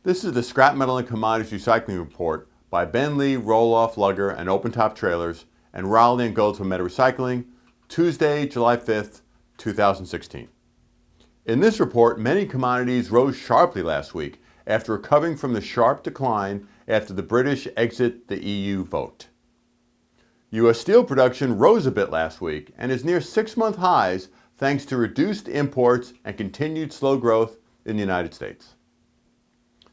This is the Scrap Metal and Commodities Recycling Report by Benlee, Roll-Off Lugger and Open-Top Trailers and Raleigh Goldsboro Metal Recycling, Tuesday, July 5th, 2016. In this report, many commodities rose sharply last week after recovering from the sharp decline after the British exit the EU vote. U.S. steel production rose a bit last week and is near 6-month highs thanks to reduced imports and continued slow growth in the United States.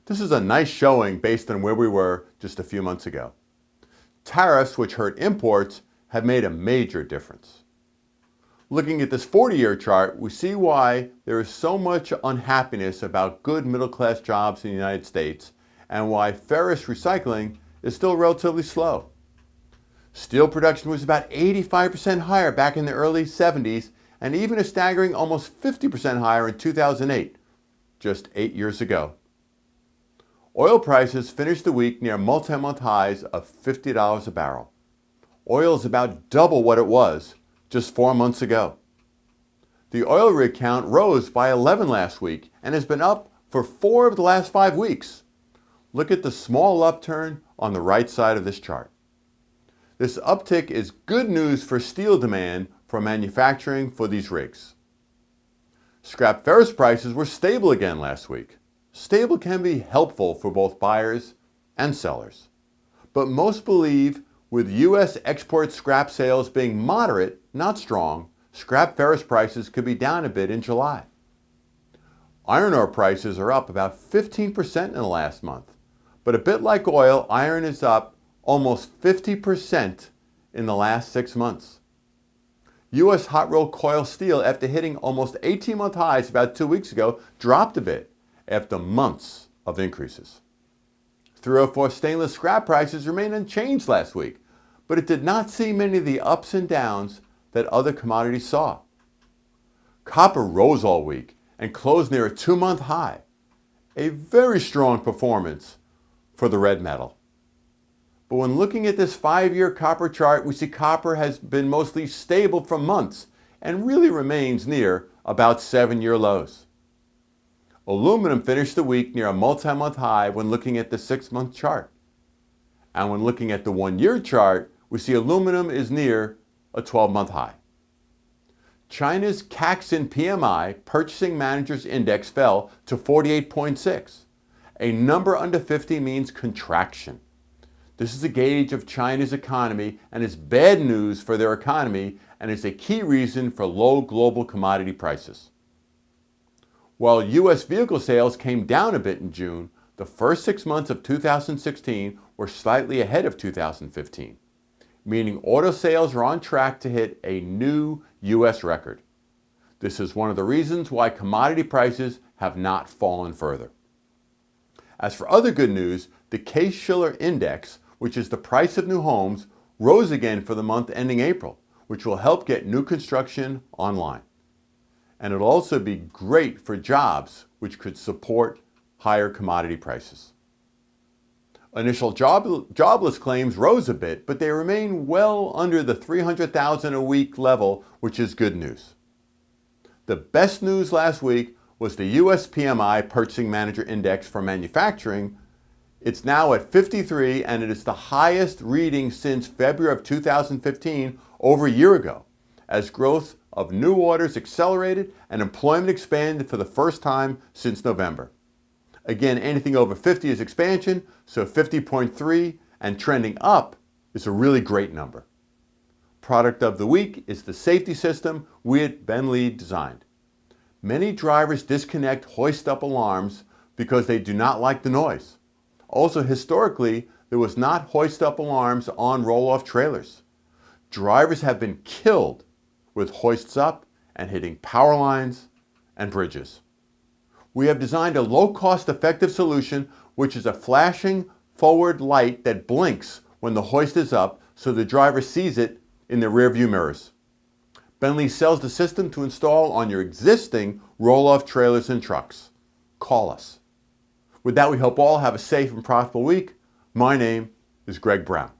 This is a nice showing based on where we were just a few months ago. Tariffs, which hurt imports, have made a major difference. Looking at this 40-year chart, we see why there is so much unhappiness about good middle-class jobs in the United States and why ferrous recycling is still relatively slow. Steel production was about 85% higher back in the early 70s and even a staggering almost 50% higher in 2008, just 8 years ago. Oil prices finished the week near multi-month highs of $50 a barrel. Oil is about double what it was just 4 months ago. The oil rig count rose by 11 last week and has been up for 4 of the last 5 weeks. Look at the small upturn on the right side of this chart. This uptick is good news for steel demand for manufacturing for these rigs. Scrap ferrous prices were stable again last week. Stable can be helpful for both buyers and sellers. But most believe with U.S. export scrap sales being moderate, not strong, scrap ferrous prices could be down a bit in July. Iron ore prices are up about 15% in the last month. But a bit like oil, iron is up almost 50% in the last 6 months. U.S. hot rolled coil steel, after hitting almost 18-month highs about 2 weeks ago, dropped a bit after months of increases. 304 stainless scrap prices remained unchanged last week, but it did not see many of the ups and downs that other commodities saw. Copper rose all week and closed near a 2-month high, a very strong performance for the red metal. But when looking at this 5-year copper chart, we see copper has been mostly stable for months and really remains near about 7-year lows. Aluminum finished the week near a multi-month high when looking at the 6-month chart. And when looking at the 1-year chart, we see aluminum is near a 12-month high. China's Caxin PMI, Purchasing Managers Index, fell to 48.6. A number under 50 means contraction. This is a gauge of China's economy and is bad news for their economy and is a key reason for low global commodity prices. While U.S. vehicle sales came down a bit in June, the first 6 months of 2016 were slightly ahead of 2015, meaning auto sales are on track to hit a new U.S. record. This is one of the reasons why commodity prices have not fallen further. As for other good news, the Case-Shiller Index, which is the price of new homes, rose again for the month ending April, which will help get new construction online. And it'll also be great for jobs, which could support higher commodity prices. Initial jobless claims rose a bit, but they remain well under the 300,000 a week level, which is good news. The best news last week was the U.S. PMI Purchasing Manager Index for manufacturing. It's now at 53, and it is the highest reading since February of 2015, over a year ago, as growth of new orders accelerated and employment expanded for the first time since November. Again, anything over 50 is expansion, so 50.3 and trending up is a really great number. Product of the week is the safety system we at Benlee designed. Many drivers disconnect hoist-up alarms because they do not like the noise. Also, historically, there was not hoist-up alarms on roll-off trailers. Drivers have been killed with hoists up and hitting power lines and bridges. We have designed a low-cost, effective solution, which is a flashing forward light that blinks when the hoist is up so the driver sees it in the rearview mirrors. Benlee sells the system to install on your existing roll-off trailers and trucks. Call us. With that, we hope all have a safe and profitable week. My name is Greg Brown.